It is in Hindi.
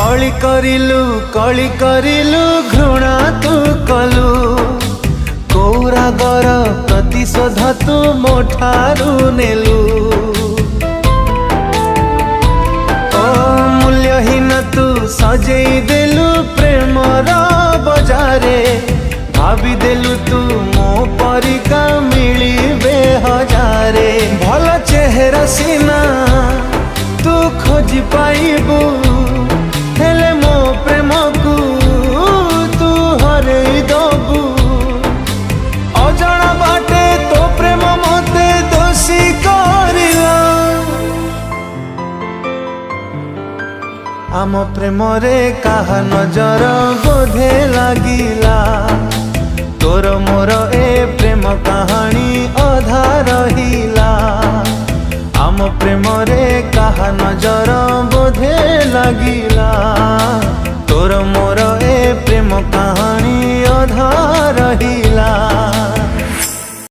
कली करिलु घृणा तू कलु कौरागर प्रतिशोध तू मोठारू नेलु। ओ मूल्यहीन तू सजेई देलु प्रेमर बजारे भाभी देलु तू मो परिका मिलिबे हजारे। भल चेहरा सीना तू खोजी पाइबू हेले मो प्रेम को तू हरई दबू। अजणा बाटे तो प्रेम मते दोषी करिला। आम प्रेम रे काहा नजर बोधे लागिला। तोर मोर ए प्रेम कहानी अधा रहिला। आम प्रेम रे काहा नजर बोधे लागिला। तोर मोर ए प्रेम कहानी